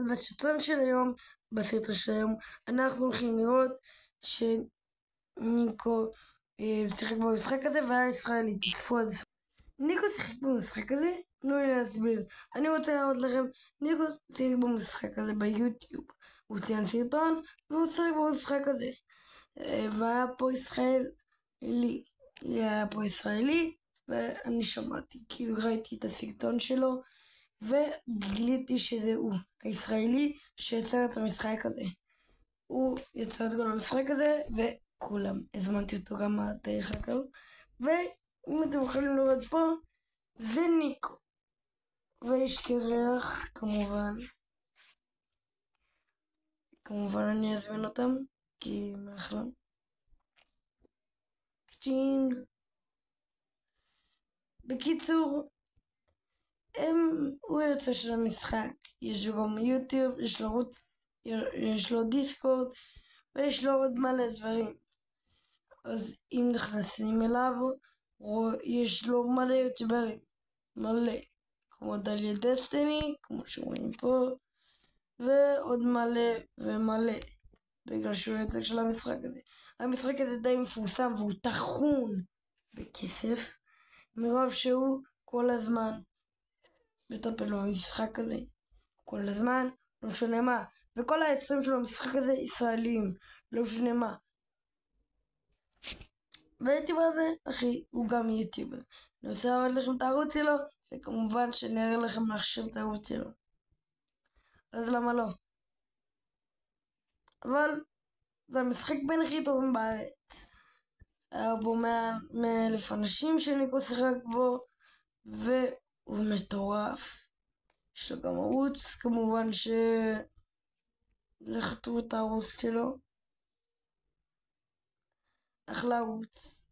אז בסרטון של היום, אנחנו הולכים לראות שניקו שיחק במשחק הזה והיה ישראלי. תצפו על זה. ניקו שיחק במשחק הזה? תנו לי להסביר. אני רוצה להראות לכם, ניקו שיחק במשחק הזה ביוטיוב. הוא ציין סרטון והוא שיחק במשחק הזה. והיה פה ישראלי, ואני שמעתי, כאילו ראיתי את הסרטון שלו וגיליתי שזה הוא, הישראלי שיצר את המשחק הזה. הוא יצר את כל המשחק הזה וכולם, הזמנתי אותו גם דרך אגב. ואם אתם יכולים לראות פה, זה ניקו ויש קרח, כמובן אני אזמין אותם כי מאחלה קצ'ינג. בקיצור, הוא יוצא של המשחק, יש לו גם יוטיוב, יש לו דיסקורד ויש לו עוד מלא דברים. אז אם נכנסים אליו, יש לו מלא יוטיוברים, מלא, כמו דליה דסטיני, כמו שרואים פה, ועוד מלא ומלא, בגלל שהוא יוצא של המשחק הזה. המשחק הזה די מפורסם והוא תחון בכסף, מרוב שהוא כל הזמן מטפל במשחק הזה, כל הזמן, לא משנה מה, וכל היוצרים של המשחק הזה ישראלים, לא משנה מה. והיוטיובר הזה, אחי, הוא גם יוטיובר. אני רוצה להראות לכם את הערוץ שלו, וכמובן שאני אראה לכם להכשיר את הערוץ שלו, אז למה לא? אבל זה המשחק בין הכי טובים בארץ. היה בו 100,000 אנשים שניקו שיחק בו, והוא מטורף. יש לו גם ערוץ, כמובן לכו תראו את הערוץ שלו, אחלה ערוץ.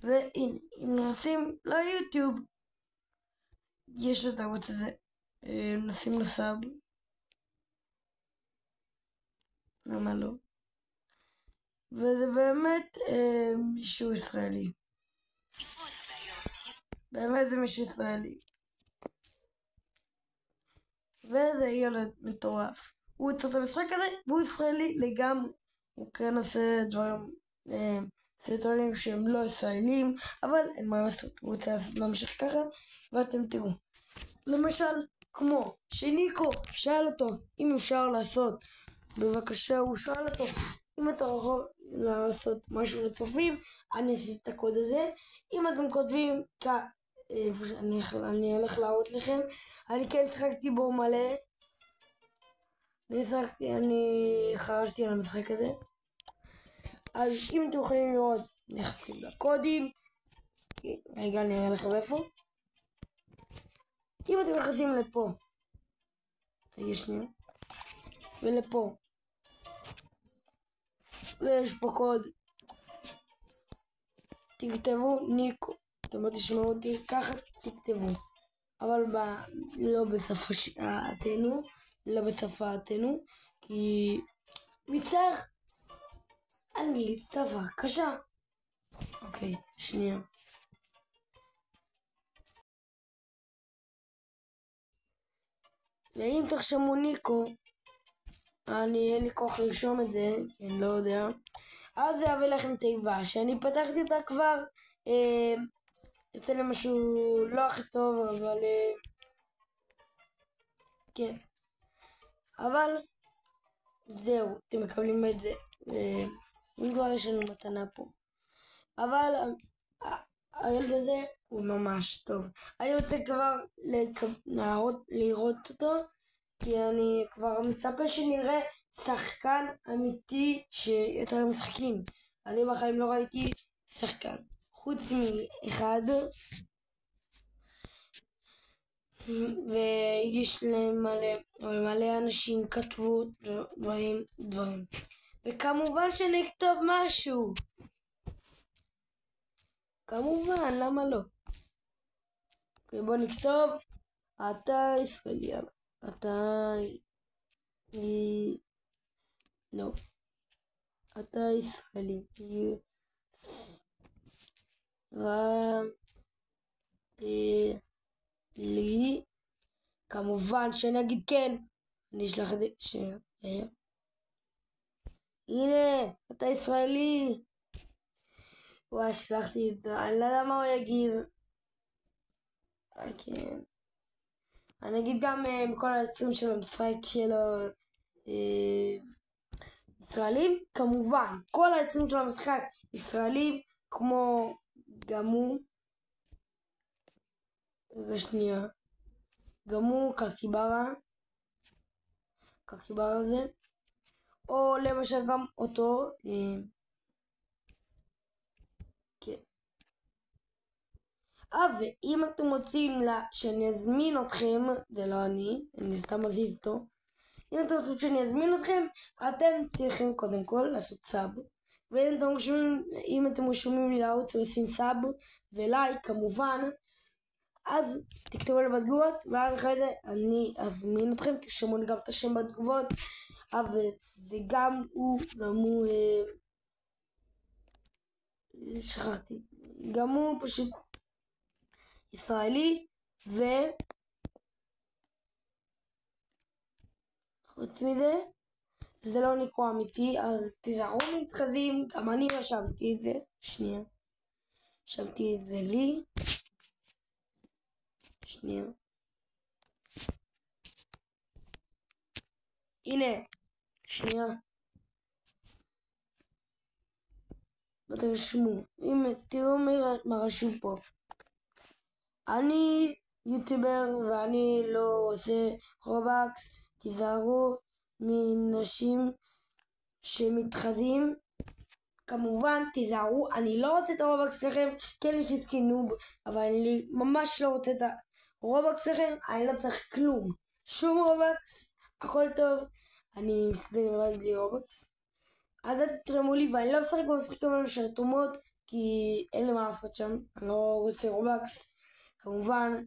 והנה, אם נשים ליוטיוב, יש לו את הערוץ הזה, נשים לסאב, למה לא? וזה באמת מישהו ישראלי, באמת זה מישהו ישראלי, וזה ילד מטורף. הוא יוצא את המשחק הזה והוא ישראלי לגמרי. הוא כן עושה דברים, סרטונים שהם לא ישראלים, אבל אין מה לעשות, הוא רוצה להמשיך ככה, ואתם תראו. למשל, כמו שניקו שאל אותו אם אפשר לעשות, בבקשה, הוא שאל אותו אם אתה יכול לעשות משהו לצופים, אני אעשה את הקוד הזה. אם אתם כותבים אני הולך להראות לכם, אני כן שחקתי בו מלא, אני חרשתי על המשחק הזה. אז אם אתם יכולים לראות, נכנסים לקודים, רגע אני אראה לכם איפה. אם אתם נכנסים לפה, רגע שנייה, ולפה, ויש פה קוד, תכתבו ניקו, אתם לא תשמעו אותי ככה, תכתבו, אבל לא בשפתנו, כי מצטער, אנגלית שפה קשה. אוקיי, שנייה. ואם תרשמו ניקו, אין לי כוח לרשום את זה, כי אני לא יודע, אז זה יביא לכם תיבה שאני פתחתי אותה כבר. יצא לי משהו לא הכי טוב, אבל כן, אבל זהו, אתם מקבלים את זה. אם כבר יש לנו מתנה פה, אבל הילד הזה הוא ממש טוב. אני רוצה כבר לראות אותו, כי אני כבר מצפה שנראה שחקן אמיתי שיותר משחקים. אני בחיים לא ראיתי שחקן חוץ מאחד, ויש מלא אנשים כתבו דברים, וכמובן שנכתוב משהו, כמובן, למה לא? אוקיי, בוא נכתוב אתה ישראלי, אתה ישראלי, לי, כמובן שאני אגיד כן, אני אשלח את זה הנה, אתה ישראלי. וואי, שלחתי את זה, אני לא יודע מה הוא יגיב. כן. אני אגיד גם מכל היוצרים של המשחק שלו ישראלים, כמובן, כל היוצרים של המשחק ישראלים, כמו גם הוא, רגע שנייה, גם הוא קקיברה זה, או למשל גם אותו, כן. ואם אתם רוצים שאני אזמין אתכם, זה לא אני סתם מזיז אותו, אם אתם רוצים שאני אזמין אתכם, אתם צריכים קודם כל לעשות סאב, ואם אתם רשומים לי לערוץ ועושים סאב ולייק כמובן, אז תכתבו לי בתגובות, ואז אחרי זה אני אזמין אתכם, תרשמו לי גם את השם בתגובות, וגם הוא, שכחתי, גם הוא פשוט ישראלי, וחוץ מזה, זה לא ניקו אמיתי, אז תיזהרו מתחזים, גם אני רשמתי את זה, שנייה, רשמתי את זה לי, שנייה, הנה, שנייה, ותרשמו, תראו מה רשום פה, אני יוטיובר ואני לא עושה רובקס, תיזהרו מנשים שמתחזים, כמובן תיזהרו, אני לא רוצה את הרובקס שלכם, כן יש לי סקין נוב, אבל אני ממש לא רוצה את הרובקס שלכם, אני לא צריך כלום, שום רובקס, הכל טוב, אני מסתכל לבד בלי רובקס, אז אל תתרמו לי, ואני לא משחק במשחקים האלה של תרומות, כי אין לי מה לעשות שם, אני לא רוצה רובקס, כמובן,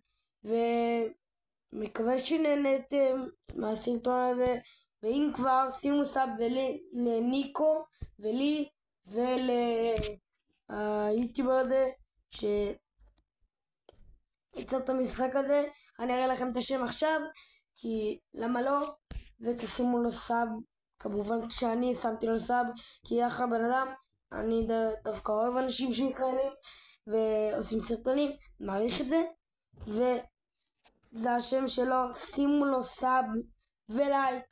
ומקווה שנהנתם מהסרטון הזה, ואם כבר שימו סאב לניקו ולי וליוטיובר הזה שיצר את המשחק הזה, אני אראה לכם את השם עכשיו, כי למה לא, ותשימו לו סאב, כמובן כשאני שמתי לו סאב, כי אחלה בן אדם, אני דווקא אוהב אנשים שישראלים ועושים סרטונים, מעריך את זה, וזה השם שלו, שימו לו סאב ולייק,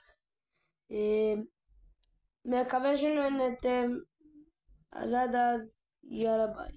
מקווה שנהנתם, אז עד אז, יאללה ביי.